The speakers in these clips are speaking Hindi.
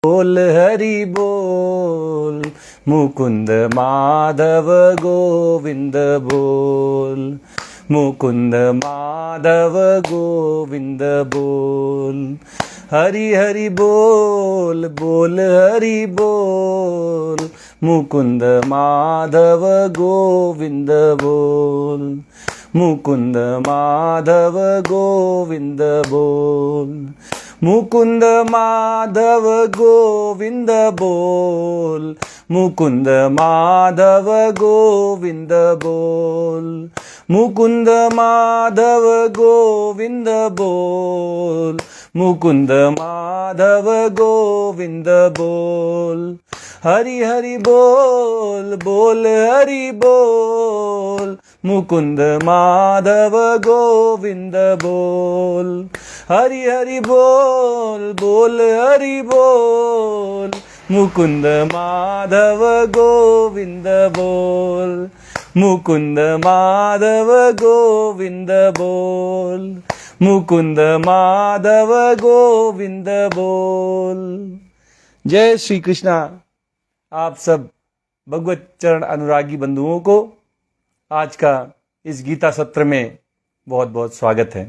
बोल हरि बोल, मुकुंद माधव गोविंद बोल, मुकुंद माधव गोविंद बोल। हरि हरि बोल, बोल हरि बोल, मुकुंद माधव गोविंद बोल, मुकुंद माधव गोविंद बोल, मुकुंद माधव गोविंद बोल, मुकुंद माधव गोविंद बोल, मुकुंद माधव गोविंद बोल, मुकुंद माधव गोविंद बोल। हरि हरि बोल, बोल हरि बोल, मुकुंद माधव गोविंद बोल। हरि हरि बोल, बोल हरि बोल, मुकुंद माधव गोविंद बोल, मुकुंद माधव गोविंद बोल, मुकुंद माधव गोविंद बोल। जय श्री कृष्णा। आप सब भगवत चरण अनुरागी बंधुओं को आज का इस गीता सत्र में बहुत बहुत स्वागत है।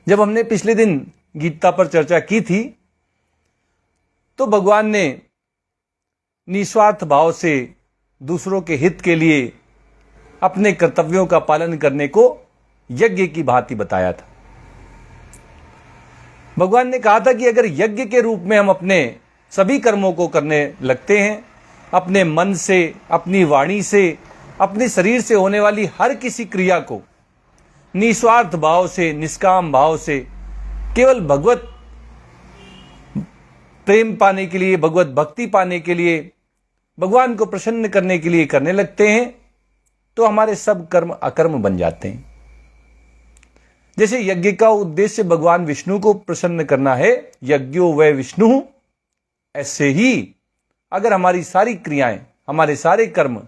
जब हमने पिछले दिन गीता पर चर्चा की थी तो भगवान ने निस्वार्थ भाव से दूसरों के हित के लिए अपने कर्तव्यों का पालन करने को यज्ञ की भांति बताया था। भगवान ने कहा था कि अगर यज्ञ के रूप में हम अपने सभी कर्मों को करने लगते हैं, अपने मन से, अपनी वाणी से, अपने शरीर से होने वाली हर किसी क्रिया को निस्वार्थ भाव से, निष्काम भाव से, केवल भगवत प्रेम पाने के लिए, भगवत भक्ति पाने के लिए, भगवान को प्रसन्न करने के लिए करने लगते हैं तो हमारे सब कर्म अकर्म बन जाते हैं। जैसे यज्ञ का उद्देश्य भगवान विष्णु को प्रसन्न करना है, यज्ञो वै विष्णु, ऐसे ही अगर हमारी सारी क्रियाएं, हमारे सारे कर्म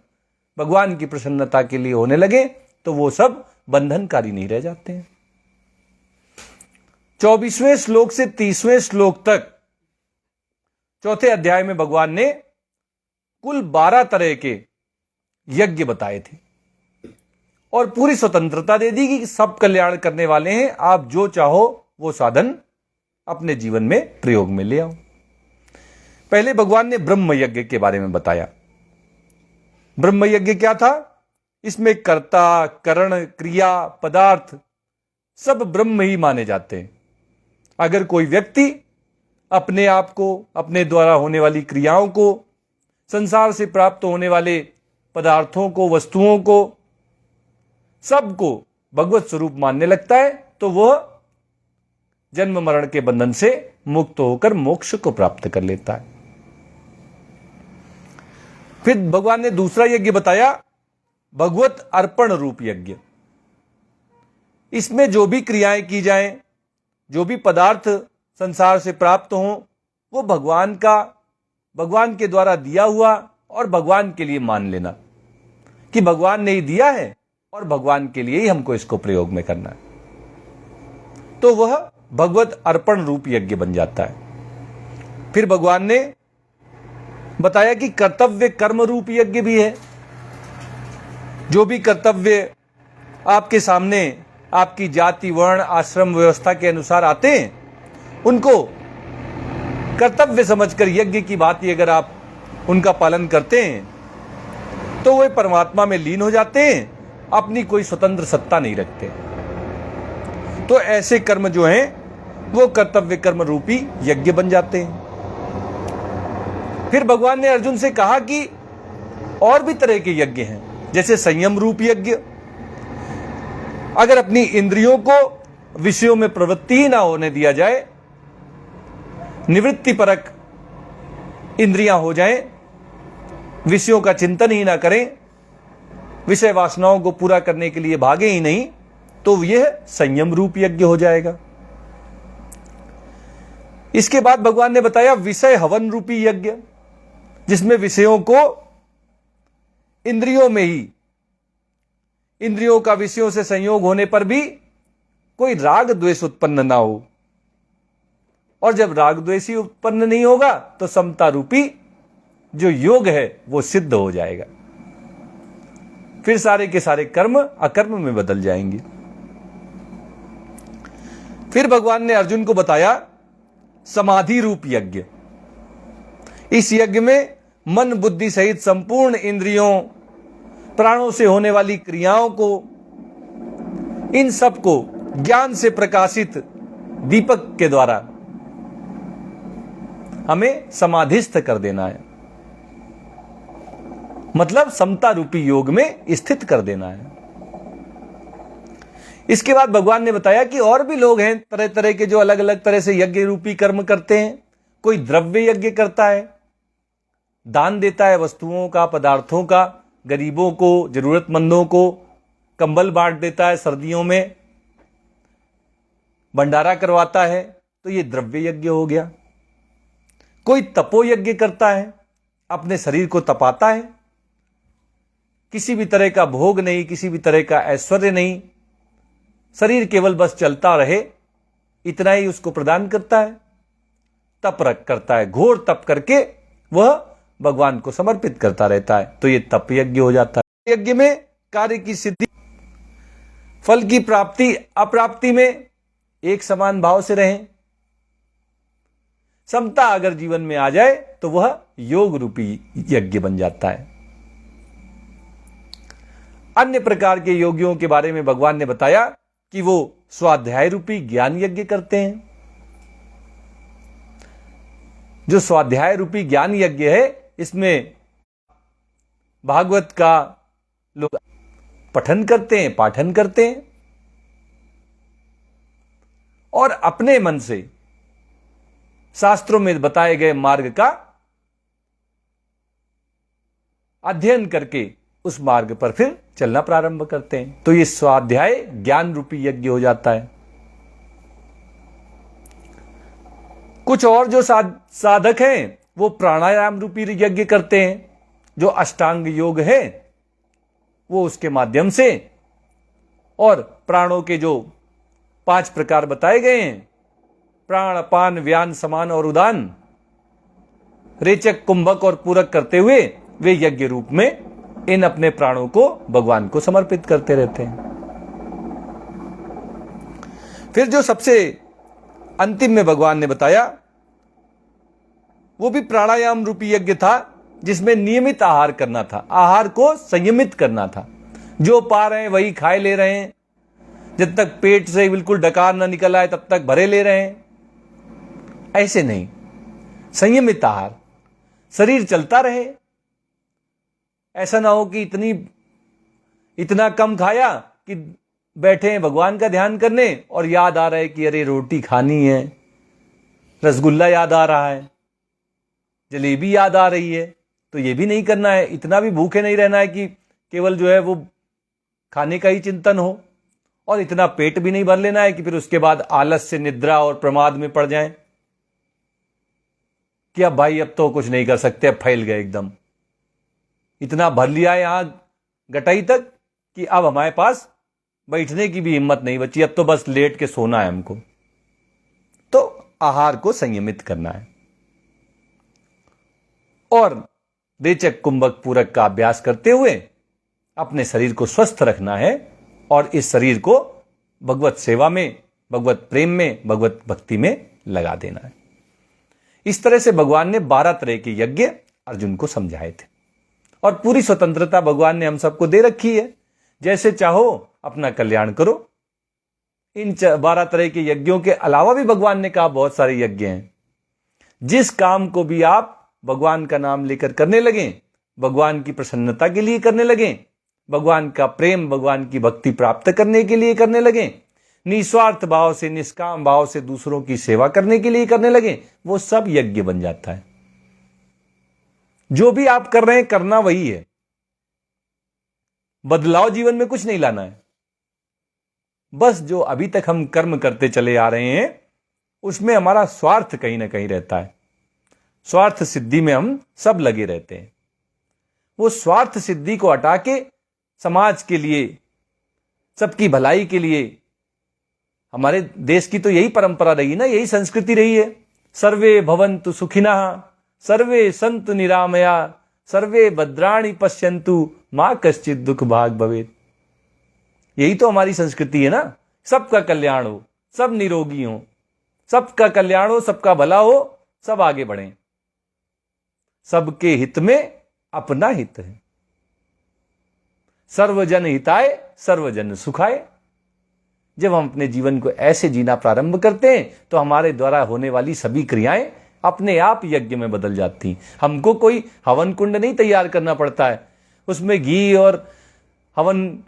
भगवान की प्रसन्नता के लिए होने लगे तो वो सब बंधनकारी नहीं रह जाते हैं। 24वें श्लोक से 30वें श्लोक तक चौथे अध्याय में भगवान ने कुल 12 तरह के यज्ञ बताए थे और पूरी स्वतंत्रता दे दी कि सब कल्याण करने वाले हैं, आप जो चाहो वो साधन अपने जीवन में प्रयोग में ले आओ। पहले भगवान ने ब्रह्म यज्ञ के बारे में बताया। ब्रह्म यज्ञ क्या था? इसमें कर्ता, करण, क्रिया, पदार्थ सब ब्रह्म ही माने जाते हैं। अगर कोई व्यक्ति अपने आप को, अपने द्वारा होने वाली क्रियाओं को, संसार से प्राप्त होने वाले पदार्थों को, वस्तुओं को, सबको भगवत स्वरूप मानने लगता है तो वह जन्म मरण के बंधन से मुक्त होकर मोक्ष को प्राप्त कर लेता है। फिर भगवान ने दूसरा यज्ञ बताया, भगवत अर्पण रूप यज्ञ। इसमें जो भी क्रियाएं की जाएं, जो भी पदार्थ संसार से प्राप्त हों, वो भगवान का, भगवान के द्वारा दिया हुआ और भगवान के लिए मान लेना कि भगवान ने ही दिया है और भगवान के लिए ही हमको इसको प्रयोग में करना है, तो वह भगवत अर्पण रूप यज्ञ बन जाता है। फिर भगवान ने बताया कि कर्तव्य कर्म रूप यज्ञ भी है। जो भी कर्तव्य आपके सामने आपकी जाति, वर्ण, आश्रम व्यवस्था के अनुसार आते हैं, उनको कर्तव्य समझकर यज्ञ की भांति अगर आप उनका पालन करते हैं तो वे परमात्मा में लीन हो जाते हैं, अपनी कोई स्वतंत्र सत्ता नहीं रखते। तो ऐसे कर्म जो हैं वो कर्तव्य कर्म रूपी यज्ञ बन जाते हैं। फिर भगवान ने अर्जुन से कहा कि और भी तरह के यज्ञ हैं, जैसे संयम रूप यज्ञ। अगर अपनी इंद्रियों को विषयों में प्रवृत्ति ही ना होने दिया जाए, निवृत्ति परक इंद्रियां हो जाएं, विषयों का चिंतन ही ना करें, विषय वासनाओं को पूरा करने के लिए भागे ही नहीं, तो यह संयम रूप यज्ञ हो जाएगा। इसके बाद भगवान ने बताया विषय हवन रूपी यज्ञ, जिसमें विषयों को इंद्रियों में ही, इंद्रियों का विषयों से संयोग होने पर भी कोई राग द्वेष उत्पन्न ना हो, और जब राग द्वेष ही उत्पन्न नहीं होगा तो समता रूपी जो योग है वो सिद्ध हो जाएगा। फिर सारे के सारे कर्म अकर्म में बदल जाएंगे। फिर भगवान ने अर्जुन को बताया समाधि रूप यज्ञ। इस यज्ञ में मन बुद्धि सहित संपूर्ण इंद्रियों, प्राणों से होने वाली क्रियाओं को, इन सब को ज्ञान से प्रकाशित दीपक के द्वारा हमें समाधिस्थ कर देना है, मतलब समता रूपी योग में स्थित कर देना है। इसके बाद भगवान ने बताया कि और भी लोग हैं तरह तरह के जो अलग अलग तरह से यज्ञ रूपी कर्म करते हैं। कोई द्रव्य यज्ञ करता है, दान देता है वस्तुओं का, पदार्थों का, गरीबों को, जरूरतमंदों को कंबल बांट देता है सर्दियों में, भंडारा करवाता है, तो ये द्रव्य यज्ञ हो गया। कोई तपो यज्ञ करता है, अपने शरीर को तपाता है, किसी भी तरह का भोग नहीं, किसी भी तरह का ऐश्वर्य नहीं, शरीर केवल बस चलता रहे इतना ही उसको प्रदान करता है। तप रख करता है, घोर तप करके वह भगवान को समर्पित करता रहता है, तो यह तप यज्ञ हो जाता है। यज्ञ में कार्य की सिद्धि, फल की प्राप्ति अप्राप्ति में एक समान भाव से रहें। समता अगर जीवन में आ जाए तो वह योग रूपी यज्ञ बन जाता है। अन्य प्रकार के योगियों के बारे में भगवान ने बताया कि वो स्वाध्याय रूपी ज्ञान यज्ञ करते हैं। जो स्वाध्याय रूपी ज्ञान यज्ञ है, इसमें भागवत का लोग पठन करते हैं, पाठन करते हैं और अपने मन से शास्त्रों में बताए गए मार्ग का अध्ययन करके उस मार्ग पर फिर चलना प्रारंभ करते हैं। तो ये स्वाध्याय ज्ञान रूपी यज्ञ हो जाता है। कुछ और जो साधक हैं वो प्राणायाम रूपी यज्ञ करते हैं। जो अष्टांग योग है वो उसके माध्यम से, और प्राणों के जो 5 प्रकार बताए गए हैं, प्राण अपान व्यान समान और उदान, रेचक कुंभक और पूरक करते हुए वे यज्ञ रूप में इन अपने प्राणों को भगवान को समर्पित करते रहते हैं। फिर जो सबसे अंतिम में भगवान ने बताया वो भी प्राणायाम रूपी यज्ञ था, जिसमें नियमित आहार करना था, आहार को संयमित करना था। जो पा रहे हैं वही खाए ले रहे हैं, जब तक पेट से बिल्कुल डकार ना निकल आए तब तक भरे ले रहे हैं। ऐसे नहीं, संयमित आहार, शरीर चलता रहे। ऐसा ना हो कि इतना कम खाया कि बैठे हैं भगवान का ध्यान करने और याद आ रहा है कि अरे रोटी खानी है, रसगुल्ला याद आ रहा है, जलेबी याद आ रही है। तो ये भी नहीं करना है। इतना भी भूखे नहीं रहना है कि केवल जो है वो खाने का ही चिंतन हो, और इतना पेट भी नहीं भर लेना है कि फिर उसके बाद आलस से निद्रा और प्रमाद में पड़ जाएं कि अब भाई अब तो कुछ नहीं कर सकते, अब फैल गए एकदम। इतना भर लिया है यहां गटाई तक कि अब हमारे पास बैठने की भी हिम्मत नहीं बची, अब तो बस लेट के सोना है हमको। तो आहार को संयमित करना है और रेचक कुंभक पूरक का अभ्यास करते हुए अपने शरीर को स्वस्थ रखना है और इस शरीर को भगवत सेवा में, भगवत प्रेम में, भगवत भक्ति में लगा देना है। इस तरह से भगवान ने 12 तरह के यज्ञ अर्जुन को समझाए थे और पूरी स्वतंत्रता भगवान ने हम सबको दे रखी है। जैसे चाहो अपना कल्याण करो। इन 12 तरह के यज्ञों के अलावा भी भगवान ने कहा बहुत सारे यज्ञ हैं। जिस काम को भी आप भगवान का नाम लेकर करने लगें, भगवान की प्रसन्नता के लिए करने लगें, भगवान का प्रेम, भगवान की भक्ति प्राप्त करने के लिए करने लगें, निस्वार्थ भाव से, निष्काम भाव से दूसरों की सेवा करने के लिए करने लगें, वो सब यज्ञ बन जाता है। जो भी आप कर रहे हैं करना वही है। बदलाव जीवन में कुछ नहीं लाना है। बस जो अभी तक हम कर्म करते चले आ रहे हैं उसमें हमारा स्वार्थ कहीं ना कहीं रहता है। स्वार्थ सिद्धि में हम सब लगे रहते हैं। वो स्वार्थ सिद्धि को हटा के समाज के लिए, सबकी भलाई के लिए, हमारे देश की तो यही परंपरा रही ना, यही संस्कृति रही है सर्वे भवन्तु सुखिनः, सर्वे सन्तु निरामया, सर्वे भद्राणि पश्यन्तु, मां कश्चित् दुख भाग भवेत्। यही तो हमारी संस्कृति है ना, सबका कल्याण हो, सब निरोगी हो, सबका कल्याण हो, सबका भला हो, सब आगे बढ़ें। सबके हित में अपना हित है। सर्वजन हिताय सर्वजन सुखाय। जब हम अपने जीवन को ऐसे जीना प्रारंभ करते हैं तो हमारे द्वारा होने वाली सभी क्रियाएं अपने आप यज्ञ में बदल जाती हैं। हमको कोई हवन कुंड नहीं तैयार करना पड़ता है, उसमें घी और हवन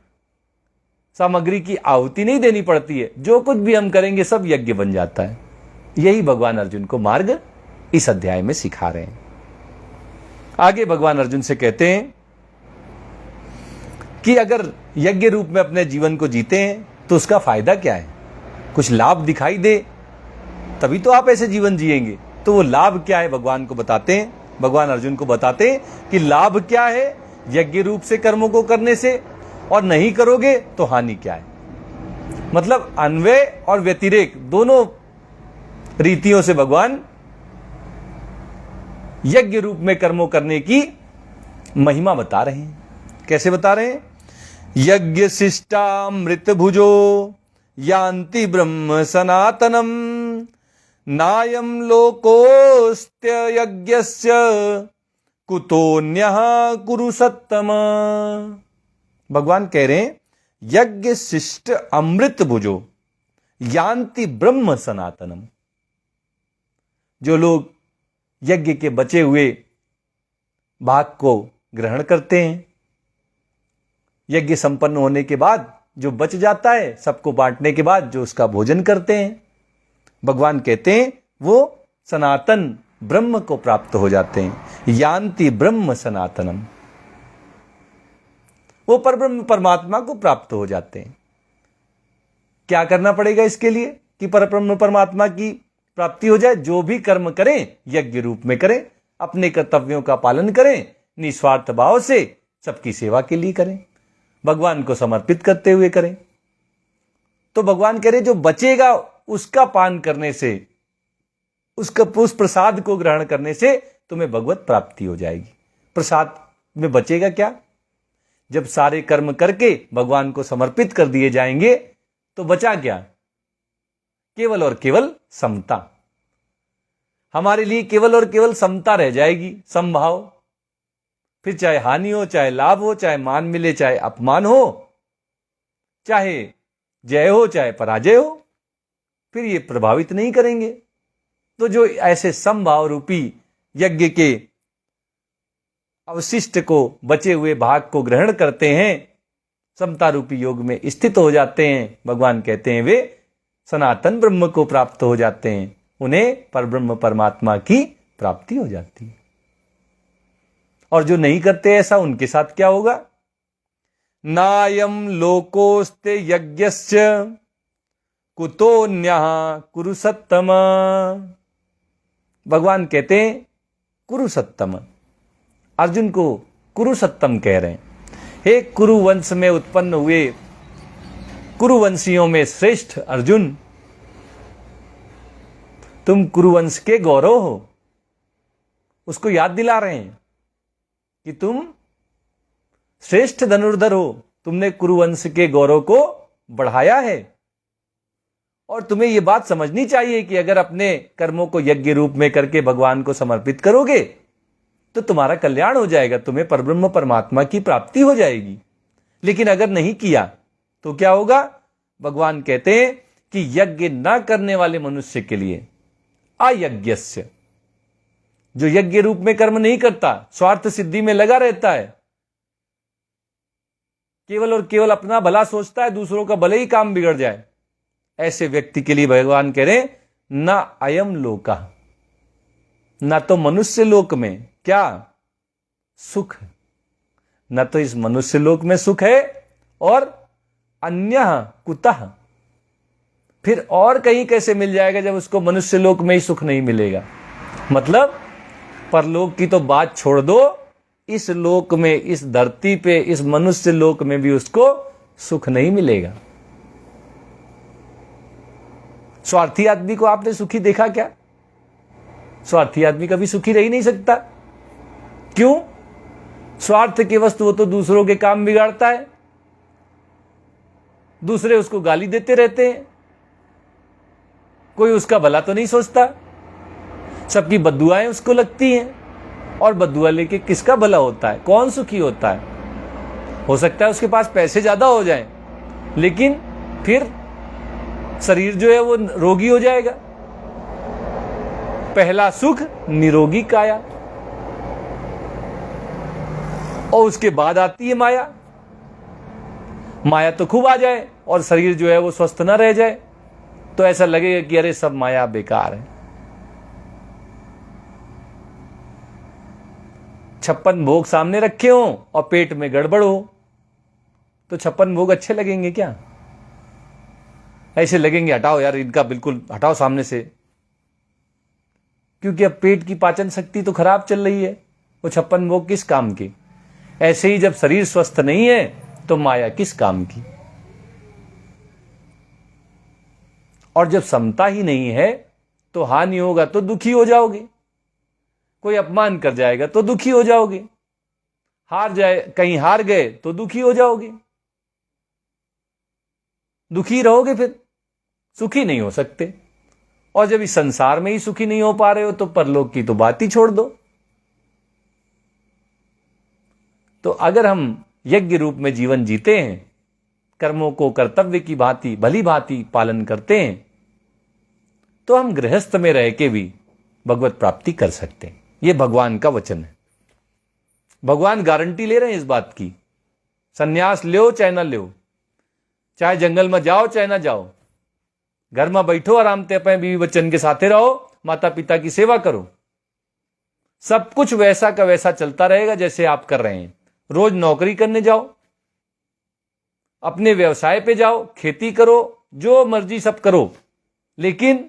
सामग्री की आहुति नहीं देनी पड़ती है। जो कुछ भी हम करेंगे सब यज्ञ बन जाता है। यही भगवान अर्जुन को मार्ग इस अध्याय में सिखा रहे हैं। आगे भगवान अर्जुन से कहते हैं कि अगर यज्ञ रूप में अपने जीवन को जीते हैं तो उसका फायदा क्या है? कुछ लाभ दिखाई दे तभी तो आप ऐसे जीवन जिएंगे। तो वो लाभ क्या है भगवान को बताते हैं, भगवान अर्जुन को बताते हैं कि लाभ क्या है यज्ञ रूप से कर्मों को करने से, और नहीं करोगे तो हानि क्या है। मतलब अन्वय और व्यतिरेक दोनों रीतियों से भगवान यज्ञ रूप में कर्मों करने की महिमा बता रहे हैं। कैसे बता रहे हैं? यज्ञ शिष्टामृत भुजो यान्ति ब्रह्म सनातनम, नायम लोकोस्त्य यज्ञस्य कुतोन्यः कुरु सत्तम। भगवान कह रहे हैं यज्ञ शिष्ट अमृत भुजो यान्ति ब्रह्म सनातनम। जो लोग यज्ञ के बचे हुए भाग को ग्रहण करते हैं, यज्ञ संपन्न होने के बाद जो बच जाता है सबको बांटने के बाद जो उसका भोजन करते हैं, भगवान कहते हैं वो सनातन ब्रह्म को प्राप्त हो जाते हैं। यान्ति ब्रह्म सनातनम, वो परब्रह्म परमात्मा को प्राप्त हो जाते हैं। क्या करना पड़ेगा इसके लिए कि परब्रह्म परमात्मा की प्राप्ति हो जाए? जो भी कर्म करें यज्ञ रूप में करें, अपने कर्तव्यों का पालन करें, निस्वार्थ भाव से सबकी सेवा के लिए करें, भगवान को समर्पित करते हुए करें। तो भगवान कह रहे जो बचेगा उसका पान करने से, उसका उस प्रसाद को ग्रहण करने से तुम्हें भगवत प्राप्ति हो जाएगी। प्रसाद में बचेगा क्या? जब सारे कर्म करके भगवान को समर्पित कर दिए जाएंगे तो बचा क्या? केवल और केवल समता। हमारे लिए केवल और केवल समता रह जाएगी, समभाव। फिर चाहे हानि हो, चाहे लाभ हो, चाहे मान मिले, चाहे अपमान हो, चाहे जय हो, चाहे पराजय हो, फिर ये प्रभावित नहीं करेंगे। तो जो ऐसे समभाव रूपी यज्ञ के अवशिष्ट को, बचे हुए भाग को ग्रहण करते हैं, समता रूपी योग में स्थित हो जाते हैं, भगवान कहते हैं वे सनातन ब्रह्म को प्राप्त हो जाते हैं। उन्हें परब्रह्म परमात्मा की प्राप्ति हो जाती है। और जो नहीं करते ऐसा, उनके साथ क्या होगा? नायम लोकोस्ते यज्ञस्य कुतोन्यः कुरु सत्तम। भगवान कहते हैं कुरु सत्तम, अर्जुन को कुरु सत्तम कह रहे हैं। हे कुरु वंश में उत्पन्न हुए कुरुवंशियों में श्रेष्ठ अर्जुन, तुम कुरुवंश के गौरव हो। उसको याद दिला रहे हैं कि तुम श्रेष्ठ धनुर्धर हो, तुमने कुरुवंश के गौरव को बढ़ाया है। और तुम्हें यह बात समझनी चाहिए कि अगर अपने कर्मों को यज्ञ रूप में करके भगवान को समर्पित करोगे तो तुम्हारा कल्याण हो जाएगा, तुम्हें परब्रह्म परमात्मा की प्राप्ति हो जाएगी। लेकिन अगर नहीं किया तो क्या होगा? भगवान कहते हैं कि यज्ञ न करने वाले मनुष्य के लिए अयज्ञस्य, जो यज्ञ रूप में कर्म नहीं करता, स्वार्थ सिद्धि में लगा रहता है, केवल और केवल अपना भला सोचता है, दूसरों का भले ही काम बिगड़ जाए, ऐसे व्यक्ति के लिए भगवान कह रहे हैं न अयम लोका, न तो मनुष्य लोक में क्या सुख, न तो इस मनुष्य लोक में सुख है, और अन्य कुतः, फिर और कहीं कैसे मिल जाएगा जब उसको मनुष्य लोक में ही सुख नहीं मिलेगा। मतलब परलोक की तो बात छोड़ दो, इस लोक में, इस धरती पे, इस मनुष्य लोक में भी उसको सुख नहीं मिलेगा। स्वार्थी आदमी को आपने सुखी देखा क्या? स्वार्थी आदमी कभी सुखी रह ही नहीं सकता। क्यों? स्वार्थ के वस्तु वो तो दूसरों के काम बिगाड़ता है, दूसरे उसको गाली देते रहते हैं, कोई उसका भला तो नहीं सोचता, सबकी बद्दुआएं उसको लगती हैं। और बद्दुआ लेके किसका भला होता है? कौन सुखी होता है? हो सकता है उसके पास पैसे ज्यादा हो जाएं, लेकिन फिर शरीर जो है वो रोगी हो जाएगा। पहला सुख निरोगी काया, और उसके बाद आती है माया। माया तो खूब आ जाए और शरीर जो है वो स्वस्थ ना रह जाए, तो ऐसा लगेगा कि अरे सब माया बेकार है। 56 भोग सामने रखे हो और पेट में गड़बड़ हो, तो 56 भोग अच्छे लगेंगे क्या? ऐसे लगेंगे हटाओ यार इनका, बिल्कुल हटाओ सामने से, क्योंकि अब पेट की पाचन शक्ति तो खराब चल रही है, वो 56 भोग किस काम की? ऐसे ही जब शरीर स्वस्थ नहीं है तो माया किस काम की? और जब समता ही नहीं है तो हानि होगा तो दुखी हो जाओगे, कोई अपमान कर जाएगा तो दुखी हो जाओगे, कहीं हार गए तो दुखी हो जाओगे, दुखी रहोगे, फिर सुखी नहीं हो सकते। और जब इस संसार में ही सुखी नहीं हो पा रहे हो तो परलोक की तो बात ही छोड़ दो। तो अगर हम यज्ञ रूप में जीवन जीते हैं, कर्मों को कर्तव्य की भांति भली भांति पालन करते हैं, तो हम गृहस्थ में रह के भी भगवत प्राप्ति कर सकते हैं। यह भगवान का वचन है। भगवान गारंटी ले रहे हैं इस बात की। संन्यास लो चाहे ना लो, चाहे जंगल में जाओ चाहे ना जाओ, घर में बैठो आराम से अपने बीवी बच्चन के साथे रहो, माता पिता की सेवा करो, सब कुछ वैसा का वैसा चलता रहेगा जैसे आप कर रहे हैं। रोज नौकरी करने जाओ, अपने व्यवसाय पे जाओ, खेती करो, जो मर्जी सब करो, लेकिन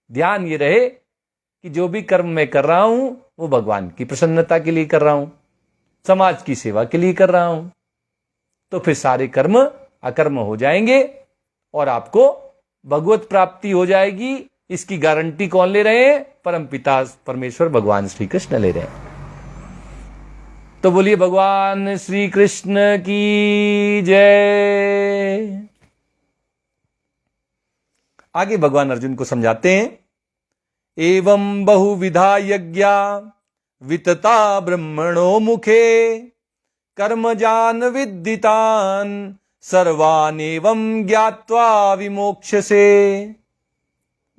ध्यान ये रहे कि जो भी कर्म मैं कर रहा हूं वो भगवान की प्रसन्नता के लिए कर रहा हूं, समाज की सेवा के लिए कर रहा हूं। तो फिर सारे कर्म अकर्म हो जाएंगे और आपको भगवत प्राप्ति हो जाएगी। इसकी गारंटी कौन ले रहे हैं? परम पिता परमेश्वर भगवान श्री कृष्ण ले रहे हैं। तो बोलिए भगवान श्री कृष्ण की जय। आगे भगवान अर्जुन को समझाते हैं, एवं बहुविधा यज्ञा वितता ब्रह्मणो मुखे कर्मजान विद्दितान सर्वान एवं ज्ञात्वा विमोक्षसे।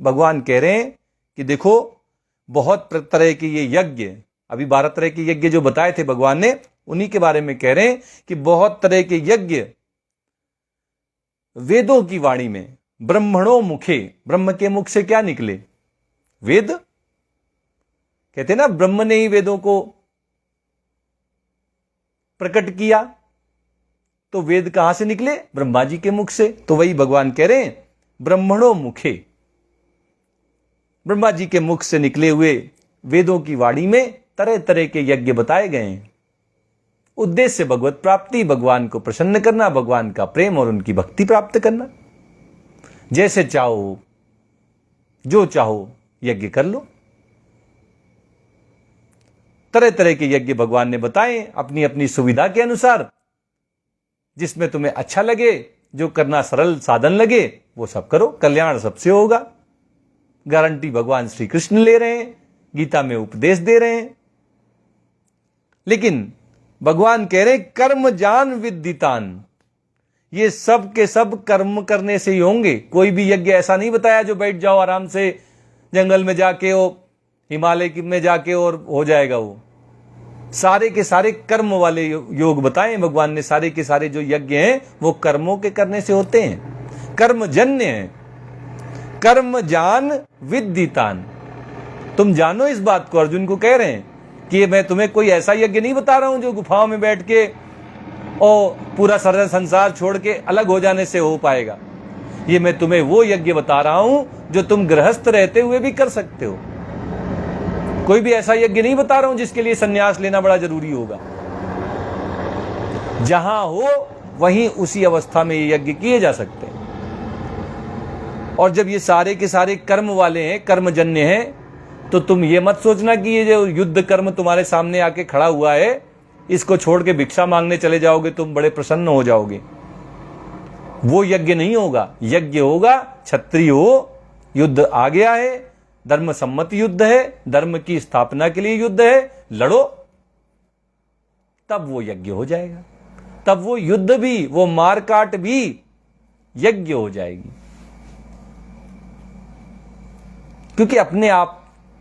भगवान कह रहे हैं कि देखो बहुत तरह के ये यज्ञ, अभी 12 तरह के यज्ञ जो बताए थे भगवान ने, उन्हीं के बारे में कह रहे हैं कि बहुत तरह के यज्ञ वेदों की वाणी में, ब्रह्मणों मुखे, ब्रह्म के मुख से क्या निकले? वेद। कहते ना ब्रह्म ने ही वेदों को प्रकट किया, तो वेद कहां से निकले? ब्रह्मा जी के मुख से। तो वही भगवान कह रहे हैं ब्रह्मणों मुखे, ब्रह्मा जी के मुख से निकले हुए वेदों की वाणी में तरह तरह के यज्ञ बताए गए हैं। उद्देश्य भगवत प्राप्ति, भगवान को प्रसन्न करना, भगवान का प्रेम और उनकी भक्ति प्राप्त करना। जैसे चाहो, जो चाहो यज्ञ कर लो। तरह तरह के यज्ञ भगवान ने बताए अपनी अपनी सुविधा के अनुसार, जिसमें तुम्हें अच्छा लगे, जो करना सरल साधन लगे, वो सब करो, कल्याण सबसे होगा। गारंटी भगवान श्री कृष्ण ले रहे हैं, गीता में उपदेश दे रहे हैं। लेकिन भगवान कह रहे हैं कर्म जान विद्दितान, ये सब के सब कर्म करने से ही होंगे। कोई भी यज्ञ ऐसा नहीं बताया जो बैठ जाओ आराम से जंगल में जाके, हो हिमालय में जाके और हो जाएगा। वो सारे के सारे कर्म वाले योग बताए भगवान ने। सारे के सारे जो यज्ञ हैं वो कर्मों के करने से होते हैं, कर्मजन्य हैं। कर्म जान विद्दितान, तुम जानो इस बात को। अर्जुन को कह रहे हैं कि मैं तुम्हें कोई ऐसा यज्ञ नहीं बता रहा हूं जो गुफाओं में बैठ के और पूरा सारा संसार छोड़ के अलग हो जाने से हो पाएगा। ये मैं तुम्हें वो यज्ञ बता रहा हूं जो तुम गृहस्थ रहते हुए भी कर सकते हो। कोई भी ऐसा यज्ञ नहीं बता रहा हूं जिसके लिए संन्यास लेना बड़ा जरूरी होगा। जहां हो वहीं उसी अवस्था में ये यज्ञ किए जा सकते हैं। और जब ये सारे के सारे कर्म वाले हैं, कर्मजन्य हैं, तो तुम ये मत सोचना कि ये जो युद्ध कर्म तुम्हारे सामने आके खड़ा हुआ है, इसको छोड़ के भिक्षा मांगने चले जाओगे, तुम बड़े प्रसन्न हो जाओगे। वो यज्ञ नहीं होगा। यज्ञ होगा क्षत्रिय हो, युद्ध आ गया है, धर्म सम्मत युद्ध है, धर्म की स्थापना के लिए युद्ध है, लड़ो, तब वो यज्ञ हो जाएगा। तब वो युद्ध भी, वो मारकाट भी यज्ञ हो जाएगी, क्योंकि अपने आप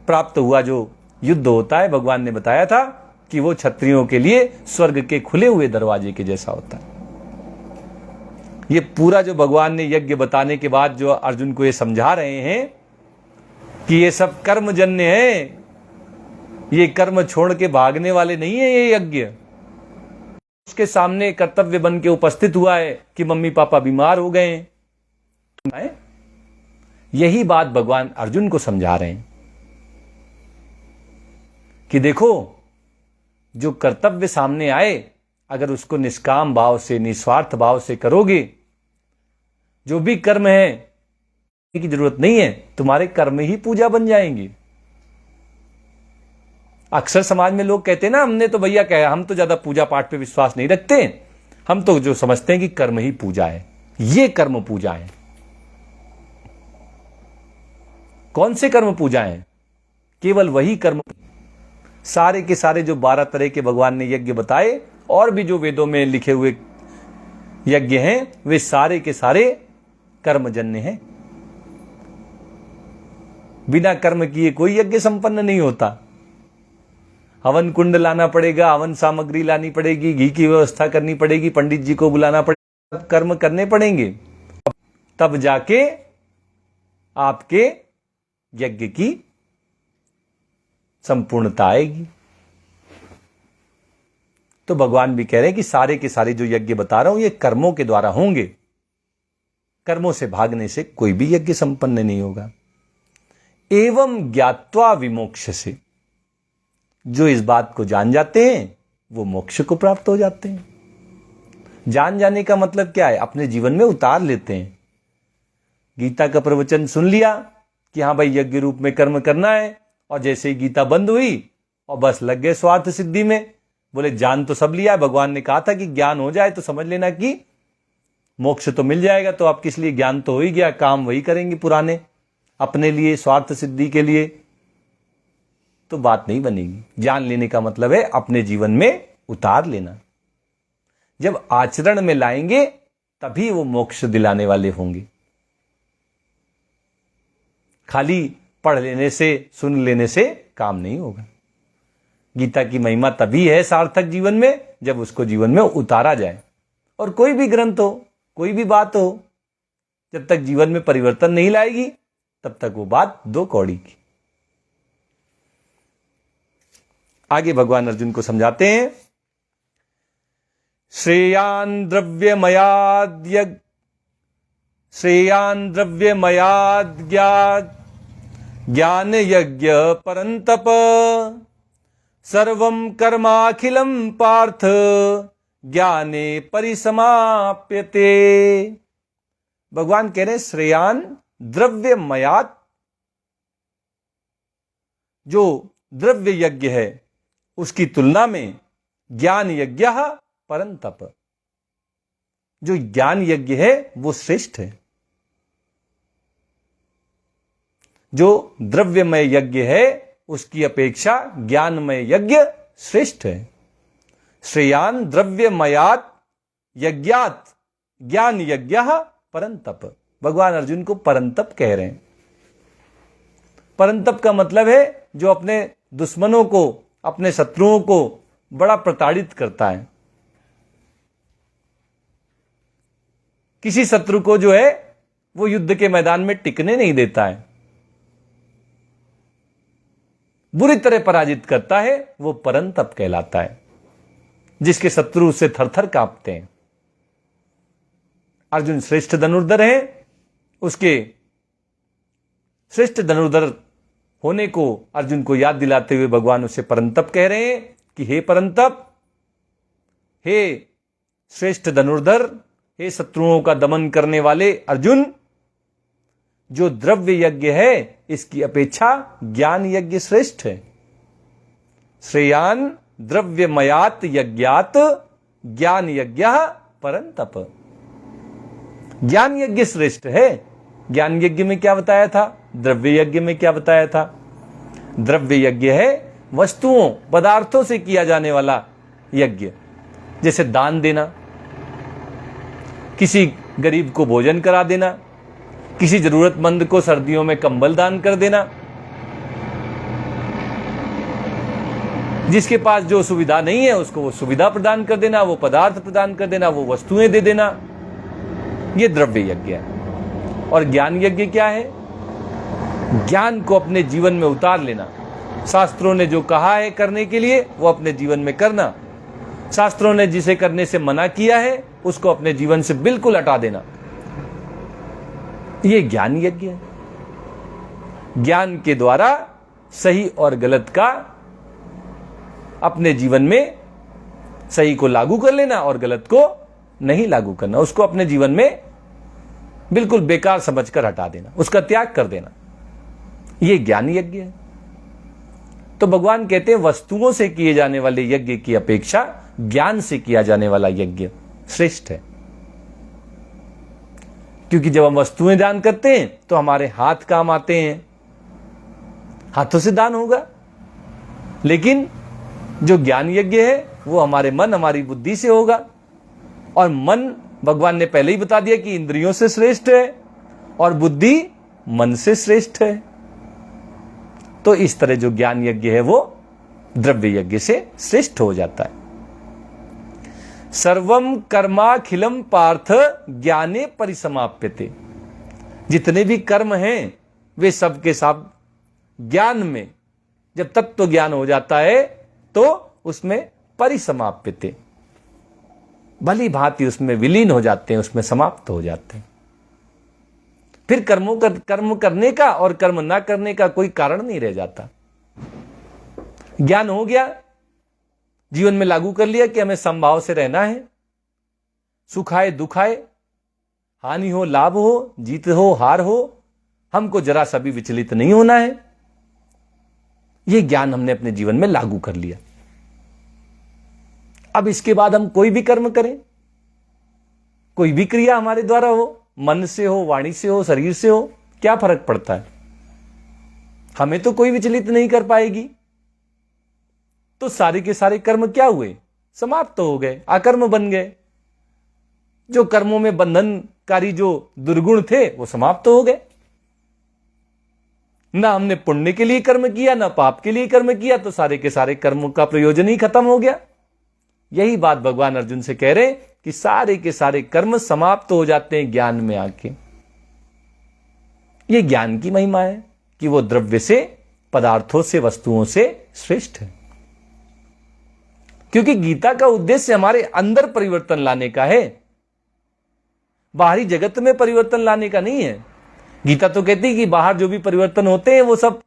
प्राप्त हुआ जो युद्ध होता है, भगवान ने बताया था कि वो क्षत्रियों के लिए स्वर्ग के खुले हुए दरवाजे के जैसा होता है। ये पूरा जो भगवान ने यज्ञ बताने के बाद जो अर्जुन को ये समझा रहे हैं कि ये सब कर्मजन्य है, ये कर्म छोड़ के भागने वाले नहीं है ये यज्ञ। उसके सामने कर्तव्य बन के उपस्थित हुआ है कि मम्मी पापा बीमार हो गए हैं। यही बात भगवान अर्जुन को समझा रहे हैं कि देखो, जो कर्तव्य सामने आए, अगर उसको निष्काम भाव से, निस्वार्थ भाव से करोगे, जो भी कर्म है की जरूरत नहीं है, तुम्हारे कर्म ही पूजा बन जाएंगे। अक्सर समाज में लोग कहते हैं ना, हमने तो भैया कहा, हम तो ज्यादा पूजा पाठ पे विश्वास नहीं रखते, हम तो जो समझते हैं कि कर्म ही पूजा है। ये कर्म पूजा है। कौन से कर्म पूजा है? केवल वही कर्म, सारे के सारे जो 12 तरह के भगवान ने यज्ञ बताए, और भी जो वेदों में लिखे हुए यज्ञ हैं, वे सारे के सारे कर्मजन्य हैं। बिना कर्म किए कोई यज्ञ संपन्न नहीं होता। हवन कुंड लाना पड़ेगा, हवन सामग्री लानी पड़ेगी, घी की व्यवस्था करनी पड़ेगी, पंडित जी को बुलाना पड़ेगा, कर्म करने पड़ेंगे, तब जाके आपके यज्ञ की संपूर्णता आएगी। तो भगवान भी कह रहे हैं कि सारे के सारे जो यज्ञ बता रहा हूं, ये कर्मों के द्वारा होंगे। कर्मों से भागने से कोई भी यज्ञ संपन्न नहीं होगा। एवं ज्ञात्वा विमोक्ष से, जो इस बात को जान जाते हैं वो मोक्ष को प्राप्त हो जाते हैं। जान जाने का मतलब क्या है? अपने जीवन में उतार लेते हैं। गीता का प्रवचन सुन लिया कि हाँ भाई यज्ञ रूप में कर्म करना है, और जैसे ही गीता बंद हुई और बस लग गए स्वार्थ सिद्धि में। बोले जान तो सब लिया, भगवान ने कहा था कि ज्ञान हो जाए तो समझ लेना कि मोक्ष तो मिल जाएगा, तो आप किस लिए? ज्ञान तो हो ही गया, काम वही करेंगे पुराने, अपने लिए, स्वार्थ सिद्धि के लिए, तो बात नहीं बनेगी। जान लेने का मतलब है अपने जीवन में उतार लेना। जब आचरण में लाएंगे तभी वो मोक्ष दिलाने वाले होंगे। खाली पढ़ लेने से, सुन लेने से काम नहीं होगा। गीता की महिमा तभी है सार्थक जीवन में, जब उसको जीवन में उतारा जाए। और कोई भी ग्रंथ हो, कोई भी बात हो, जब तक जीवन में परिवर्तन नहीं लाएगी, तब तक वो बात दो कौड़ी की। आगे भगवान अर्जुन को समझाते हैं, श्रेयान द्रव्यमयाद ज्ञान यज्ञ परंतप सर्वं कर्माखिलम पार्थ ज्ञाने परिसमाप्यते। भगवान कह रहे हैं श्रेयान द्रव्यमयात, जो द्रव्य यज्ञ है उसकी तुलना में ज्ञान यज्ञ परंतप, जो ज्ञान यज्ञ है वो श्रेष्ठ है। जो द्रव्यमय यज्ञ है उसकी अपेक्षा ज्ञानमय यज्ञ श्रेष्ठ है। श्रेयान द्रव्यमयात यज्ञात ज्ञान यज्ञ परंतप। भगवान अर्जुन को परंतप कह रहे हैं। परंतप का मतलब है जो अपने दुश्मनों को, अपने शत्रुओं को बड़ा प्रताड़ित करता है। किसी शत्रु को जो है वो युद्ध के मैदान में टिकने नहीं देता है, बुरी तरह पराजित करता है, वो परंतप कहलाता है। जिसके शत्रु उससे थरथर कांपते हैं। अर्जुन श्रेष्ठ धनुर्धर है, उसके श्रेष्ठ धनुर्धर होने को अर्जुन को याद दिलाते हुए भगवान उसे परंतप कह रहे हैं कि हे परंतप, हे श्रेष्ठ धनुर्धर, हे शत्रुओं का दमन करने वाले अर्जुन, जो द्रव्य यज्ञ है इसकी अपेक्षा ज्ञान यज्ञ श्रेष्ठ है। श्रेयान द्रव्यमयात यज्ञात ज्ञान यज्ञ परंतप। ज्ञान यज्ञ श्रेष्ठ है। ज्ञान यज्ञ में क्या बताया था, द्रव्य यज्ञ में क्या बताया था? द्रव्य यज्ञ है वस्तुओं पदार्थों से किया जाने वाला यज्ञ, जैसे दान देना, किसी गरीब को भोजन करा देना, किसी जरूरतमंद को सर्दियों में कंबल दान कर देना, जिसके पास जो सुविधा नहीं है उसको वो सुविधा प्रदान कर देना, वो पदार्थ प्रदान कर देना, वो वस्तुएं दे देना, ये द्रव्य यज्ञ है। और ज्ञान यज्ञ क्या है? ज्ञान को अपने जीवन में उतार लेना। शास्त्रों ने जो कहा है करने के लिए वो अपने जीवन में करना, शास्त्रों ने जिसे करने से मना किया है उसको अपने जीवन से बिल्कुल हटा देना, ये ज्ञान यज्ञ है। ज्ञान के द्वारा सही और गलत का अपने जीवन में सही को लागू कर लेना और गलत को नहीं लागू करना, उसको अपने जीवन में बिल्कुल बेकार समझकर हटा देना, उसका त्याग कर देना, यह ज्ञान यज्ञ है। तो भगवान कहते हैं वस्तुओं से किए जाने वाले यज्ञ की अपेक्षा ज्ञान से किया जाने वाला यज्ञ श्रेष्ठ है। क्योंकि जब हम वस्तुएं दान करते हैं तो हमारे हाथ काम आते हैं, हाथों से दान होगा, लेकिन जो ज्ञान यज्ञ है वो हमारे मन हमारी बुद्धि से होगा। और मन भगवान ने पहले ही बता दिया कि इंद्रियों से श्रेष्ठ है और बुद्धि मन से श्रेष्ठ है। तो इस तरह जो ज्ञान यज्ञ है वो द्रव्य यज्ञ से श्रेष्ठ हो जाता है। सर्वम कर्माखिलम पार्थ ज्ञाने परिसमाप्यते। जितने भी कर्म हैं वे सब के सब ज्ञान में, जब तत्व ज्ञान हो जाता है तो उसमें परिसमाप्यते, भली भांति उसमें विलीन हो जाते हैं, उसमें समाप्त हो जाते हैं। फिर कर्म करने का और कर्म ना करने का कोई कारण नहीं रह जाता। ज्ञान हो गया, जीवन में लागू कर लिया कि हमें समभाव से रहना है, सुख आए दुख आए, हानि हो लाभ हो, जीत हो हार हो, हमको जरा सा भी विचलित नहीं होना है। यह ज्ञान हमने अपने जीवन में लागू कर लिया। अब इसके बाद हम कोई भी कर्म करें, कोई भी क्रिया हमारे द्वारा हो, मन से हो, वाणी से हो, शरीर से हो, क्या फर्क पड़ता है? हमें तो कोई विचलित नहीं कर पाएगी। तो सारे के सारे कर्म क्या हुए? समाप्त तो हो गए, अकर्म बन गए। जो कर्मों में बंधनकारी जो दुर्गुण थे वो समाप्त हो गए। ना हमने पुण्य के लिए कर्म किया ना पाप के लिए कर्म किया, तो सारे के सारे कर्मों का प्रयोजन ही खत्म हो गया। यही बात भगवान अर्जुन से कह रहे कि सारे के सारे कर्म समाप्त हो जाते हैं ज्ञान में आके। यह ज्ञान की महिमा है कि वो द्रव्य से, पदार्थों से, वस्तुओं से श्रेष्ठ है। क्योंकि गीता का उद्देश्य हमारे अंदर परिवर्तन लाने का है, बाहरी जगत में परिवर्तन लाने का नहीं है। गीता तो कहती है कि बाहर जो भी परिवर्तन होते हैं वो सब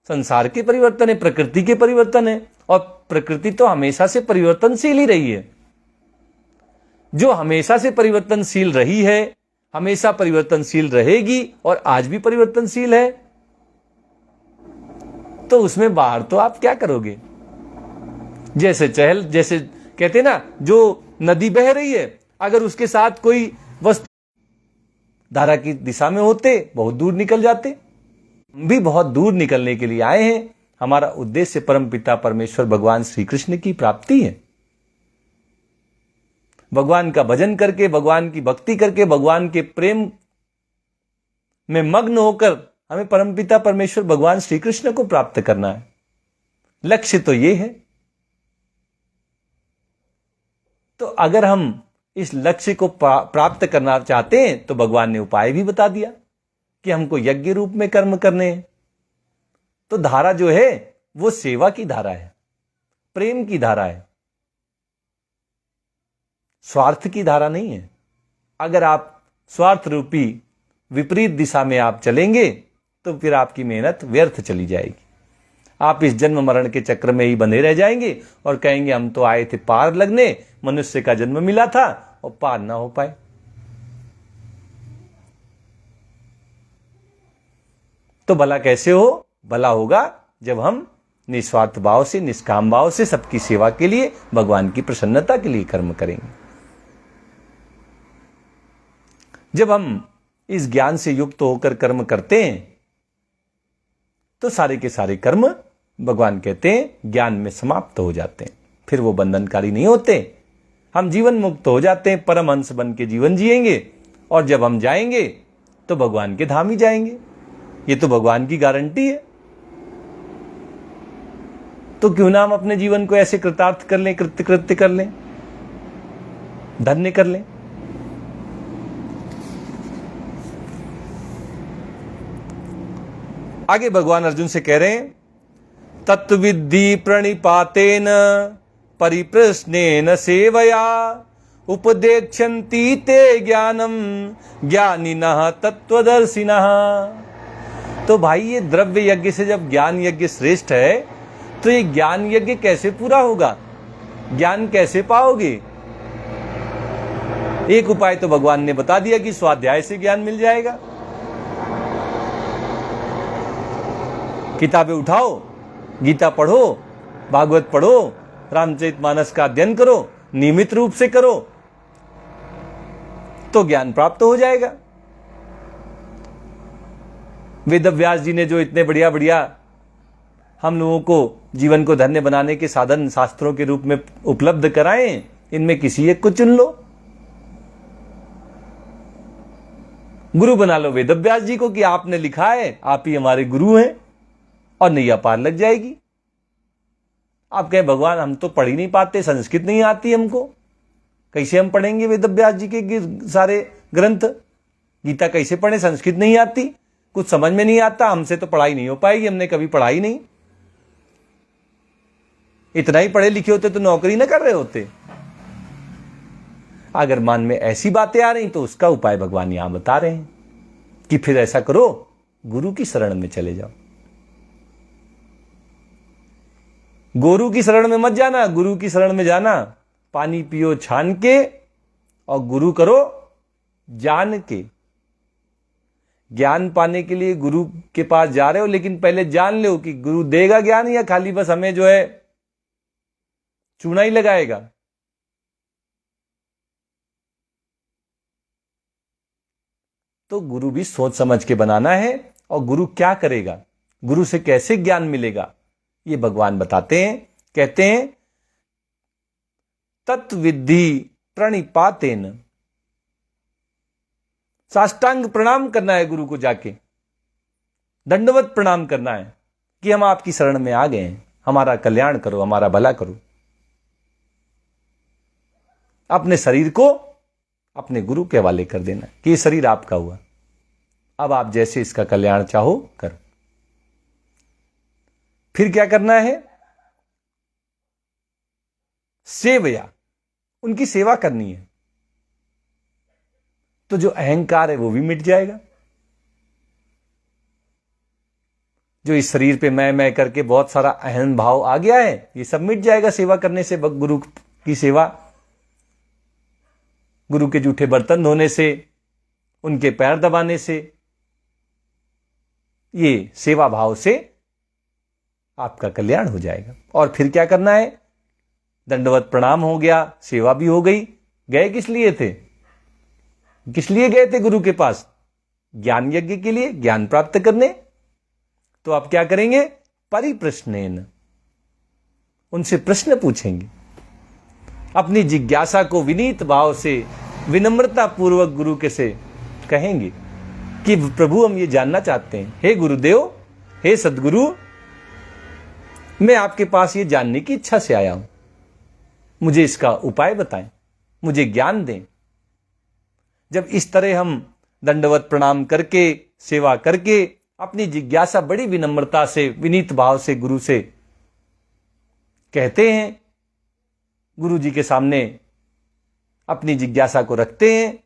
संसार के परिवर्तन है, प्रकृति के परिवर्तन है, और प्रकृति तो हमेशा से परिवर्तनशील ही रही है। जो हमेशा से परिवर्तनशील रही है, हमेशा परिवर्तनशील रहेगी और आज भी परिवर्तनशील है, तो उसमें बाहर तो आप क्या करोगे? जैसे जैसे कहते ना, जो नदी बह रही है, अगर उसके साथ कोई वस्तु धारा की दिशा में होते बहुत दूर निकल जाते। हम भी बहुत दूर निकलने के लिए आए हैं। हमारा उद्देश्य परमपिता परमेश्वर भगवान श्री कृष्ण की प्राप्ति है। भगवान का भजन करके, भगवान की भक्ति करके, भगवान के प्रेम में मग्न होकर हमें परमपिता परमेश्वर भगवान श्री कृष्ण को प्राप्त करना है। लक्ष्य तो ये है। तो अगर हम इस लक्ष्य को प्राप्त करना चाहते हैं तो भगवान ने उपाय भी बता दिया कि हमको यज्ञ रूप में कर्म करने हैं। तो धारा जो है वो सेवा की धारा है, प्रेम की धारा है, स्वार्थ की धारा नहीं है। अगर आप स्वार्थ रूपी विपरीत दिशा में आप चलेंगे तो फिर आपकी मेहनत व्यर्थ चली जाएगी। आप इस जन्म मरण के चक्र में ही बंधे रह जाएंगे और कहेंगे हम तो आए थे पार लगने, मनुष्य का जन्म मिला था और पार ना हो पाए। तो भला कैसे हो? भला होगा जब हम निस्वार्थ भाव से, निष्काम भाव से सबकी सेवा के लिए, भगवान की प्रसन्नता के लिए कर्म करेंगे। जब हम इस ज्ञान से युक्त होकर कर्म करते हैं तो सारे के सारे कर्म भगवान कहते हैं ज्ञान में समाप्त हो जाते हैं, फिर वो बंधनकारी नहीं होते। हम जीवन मुक्त हो जाते हैं, परमहंस बन के जीवन जिएंगे, और जब हम जाएंगे तो भगवान के धाम ही जाएंगे। ये तो भगवान की गारंटी है। तो क्यों ना हम अपने जीवन को ऐसे कृतार्थ कर लें, कृत्य कर लें, धन्य कर लें। आगे भगवान अर्जुन से कह रहे हैं, तत्विद्धि प्रणिपातेन परिप्रश्नेन सेवया उपदेक्षन्ति ते ज्ञानम ज्ञानिनः तत्वदर्शिनः। तो भाई ये द्रव्य यज्ञ से जब ज्ञान यज्ञ श्रेष्ठ है तो ये ज्ञान यज्ञ कैसे पूरा होगा? ज्ञान कैसे पाओगे? एक उपाय तो भगवान ने बता दिया कि स्वाध्याय से ज्ञान मिल जाएगा। किताबें उठाओ, गीता पढ़ो, भागवत पढ़ो, रामचरितमानस का अध्ययन करो, नियमित रूप से करो तो ज्ञान प्राप्त हो जाएगा। वेदव्यास जी ने जो इतने बढ़िया बढ़िया हम लोगों को जीवन को धन्य बनाने के साधन शास्त्रों के रूप में उपलब्ध कराए, इनमें किसी एक को चुन लो, गुरु बना लो वेदव्यास जी को कि आपने लिखा है, आप ही हमारे गुरु हैं, और नैया पार लग जाएगी। आप कहें भगवान हम तो पढ़ ही नहीं पाते, संस्कृत नहीं आती हमको, कैसे हम पढ़ेंगे वेदव्यास जी के सारे ग्रंथ? गीता कैसे पढ़े? संस्कृत नहीं आती, कुछ समझ में नहीं आता, हमसे तो पढ़ाई नहीं हो पाएगी, हमने कभी पढ़ाई नहीं। इतना ही पढ़े लिखे होते तो नौकरी ना कर रहे होते। अगर मन में ऐसी बातें आ रही तो उसका उपाय भगवान यहां बता रहे हैं कि फिर ऐसा करो, गुरु की शरण में चले जाओ। गुरु की शरण में मत जाना, गुरु की शरण में जाना पानी पियो छान के और गुरु करो जान के। ज्ञान पाने के लिए गुरु के पास जा रहे हो, लेकिन पहले जान लो कि गुरु देगा ज्ञान या खाली बस हमें जो है चूना ही लगाएगा। तो गुरु भी सोच समझ के बनाना है, और गुरु क्या करेगा, गुरु से कैसे ज्ञान मिलेगा, ये भगवान बताते हैं। कहते हैं तत्विद्धि प्रणिपातेन, साष्टांग प्रणाम करना है गुरु को, जाके दंडवत प्रणाम करना है कि हम आपकी शरण में आ गए हैं, हमारा कल्याण करो, हमारा भला करो। अपने शरीर को अपने गुरु के हवाले कर देना कि ये शरीर आपका हुआ, अब आप जैसे इसका कल्याण चाहो करो। फिर क्या करना है? सेवया, उनकी सेवा करनी है, तो जो अहंकार है वो भी मिट जाएगा। जो इस शरीर पे मैं करके बहुत सारा अहम भाव आ गया है, ये सब मिट जाएगा सेवा करने से। गुरु की सेवा, गुरु के जूठे बर्तन धोने से, उनके पैर दबाने से, ये सेवा भाव से आपका कल्याण हो जाएगा। और फिर क्या करना है? दंडवत प्रणाम हो गया, सेवा भी हो गई। गए किस लिए थे? किस लिए गए थे गुरु के पास? ज्ञान यज्ञ के लिए, ज्ञान प्राप्त करने। तो आप क्या करेंगे? परिप्रश्नेन, उनसे प्रश्न पूछेंगे, अपनी जिज्ञासा को विनीत भाव से, विनम्रता पूर्वक गुरु के से कहेंगे कि प्रभु हम ये जानना चाहते हैं, हे गुरुदेव, हे सदगुरु, मैं आपके पास ये जानने की इच्छा से आया हूं, मुझे इसका उपाय बताएं, मुझे ज्ञान दें। जब इस तरह हम दंडवत प्रणाम करके, सेवा करके, अपनी जिज्ञासा बड़ी विनम्रता से, विनीत भाव से गुरु से कहते हैं, गुरु जी के सामने अपनी जिज्ञासा को रखते हैं,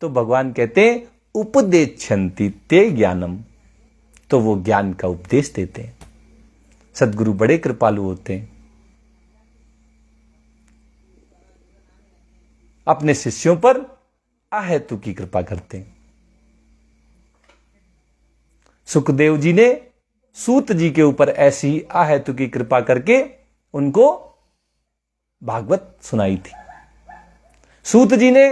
तो भगवान कहते हैं उपदेक्षन्ति ते ज्ञानम, तो वो ज्ञान का उपदेश देते हैं। सदगुरु बड़े कृपालु होते हैं, अपने शिष्यों पर अहेतु की कृपा करते हैं। सुखदेव जी ने सूत जी के ऊपर ऐसी अहेतु की कृपा करके उनको भागवत सुनाई थी। सूत जी ने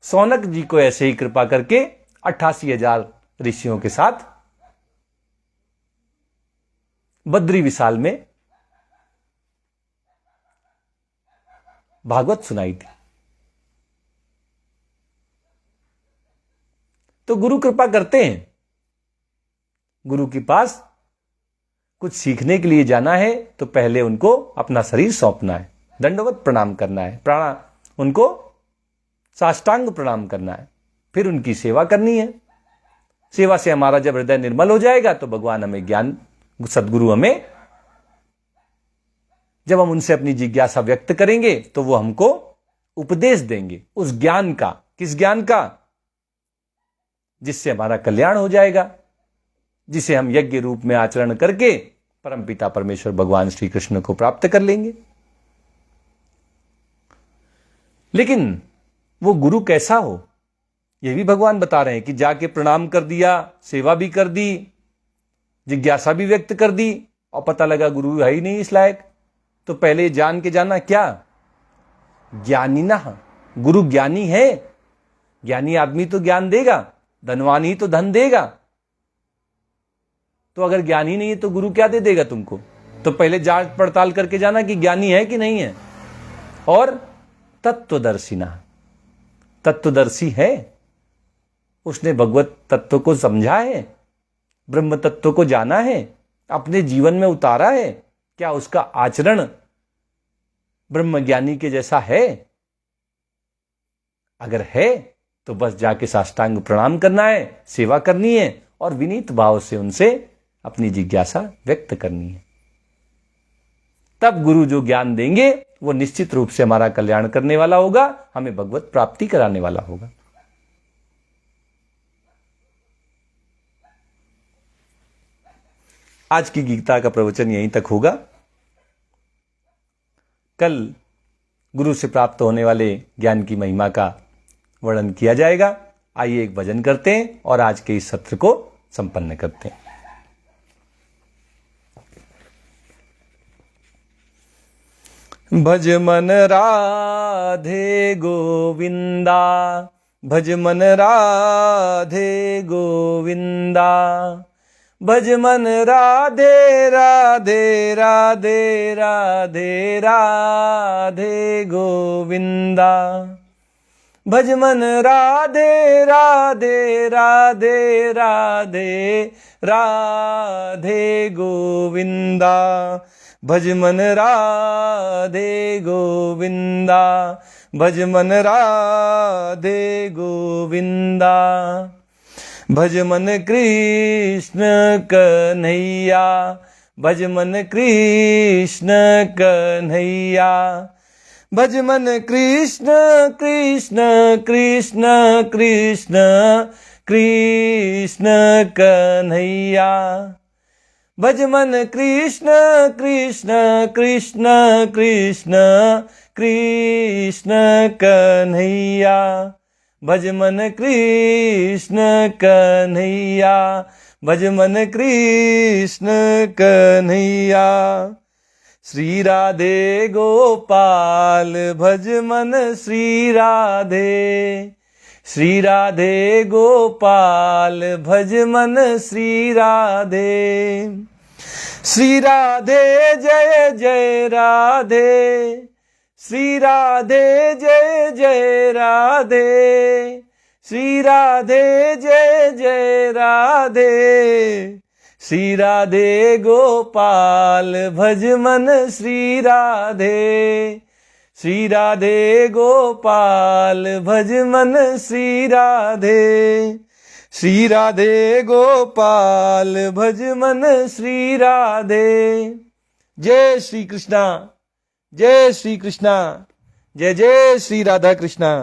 सौनक जी को ऐसे ही कृपा करके 88,000 ऋषियों के साथ बद्री विशाल में भागवत सुनाई थी। तो गुरु कृपा करते हैं। गुरु के पास कुछ सीखने के लिए जाना है तो पहले उनको अपना शरीर सौंपना है, दंडवत प्रणाम करना है, उनको साष्टांग प्रणाम करना है, फिर उनकी सेवा करनी है। सेवा से हमारा जब हृदय निर्मल हो जाएगा तो भगवान हमें ज्ञान, सदगुरु हमें, जब हम उनसे अपनी जिज्ञासा व्यक्त करेंगे तो वो हमको उपदेश देंगे उस ज्ञान का। किस ज्ञान का? जिससे हमारा कल्याण हो जाएगा, जिसे हम यज्ञ रूप में आचरण करके परमपिता परमेश्वर भगवान श्री कृष्ण को प्राप्त कर लेंगे। लेकिन वो गुरु कैसा हो, यह भी भगवान बता रहे हैं कि जाके प्रणाम कर दिया, सेवा भी कर दी, जिज्ञासा भी व्यक्त कर दी और पता लगा गुरु है ही नहीं इस लायक, तो पहले जान के जाना क्या? ज्ञानी ना, गुरु ज्ञानी है। ज्ञानी आदमी तो ज्ञान देगा, धनवान ही तो धन देगा। तो अगर ज्ञानी नहीं है तो गुरु क्या दे देगा तुमको? तो पहले जांच पड़ताल करके जाना कि ज्ञानी है कि नहीं है। और तत्वदर्शिना, तत्वदर्शी है, उसने भगवत तत्व को समझा है, ब्रह्म तत्व को जाना है, अपने जीवन में उतारा है। क्या उसका आचरण ब्रह्मज्ञानी के जैसा है? अगर है तो बस जाके साष्टांग प्रणाम करना है, सेवा करनी है और विनीत भाव से उनसे अपनी जिज्ञासा व्यक्त करनी है। तब गुरु जो ज्ञान देंगे वो निश्चित रूप से हमारा कल्याण करने वाला होगा, हमें भगवत प्राप्ति कराने वाला होगा। आज की गीता का प्रवचन यहीं तक होगा। कल गुरु से प्राप्त होने वाले ज्ञान की महिमा का वर्णन किया जाएगा। आइए एक भजन करते हैं और आज के इस सत्र को संपन्न करते हैं। भज मन राधे गोविंदा, भज मन राधे गोविंदा, भज मन राधे राधे राधे राधे राधे गोविंदा, भज मन राधे राधे राधे राधे राधे गोविंदा, भज मन राधे गोविंदा, भज मन राधे गोविंदा, भज मन कृष्ण कन्हैया, भज मन कृष्ण कन्हैया, भज मन कृष्ण कृष्ण कृष्ण कृष्ण कृष्ण कन्हैया, भज मन कृष्ण कृष्ण कृष्ण कृष्ण कृष्ण कन्हैया, भज मन कृष्ण कन्हैया, भज मन कृष्ण कन्हैया। श्री राधे गोपाल भज मन श्री राधे, श्री राधे गोपाल भज मन श्री राधे, श्री राधे जय जय राधे, श्री राधे जय जय राधे, श्री राधे जय जय राधे, श्री राधे गोपाल भज मन श्री राधे, श्री राधे गोपाल भज मन श्री राधे, श्री राधे गोपाल भज मन श्री राधे। जय श्री कृष्णा, जय श्री कृष्णा, जय जय श्री राधा कृष्णा।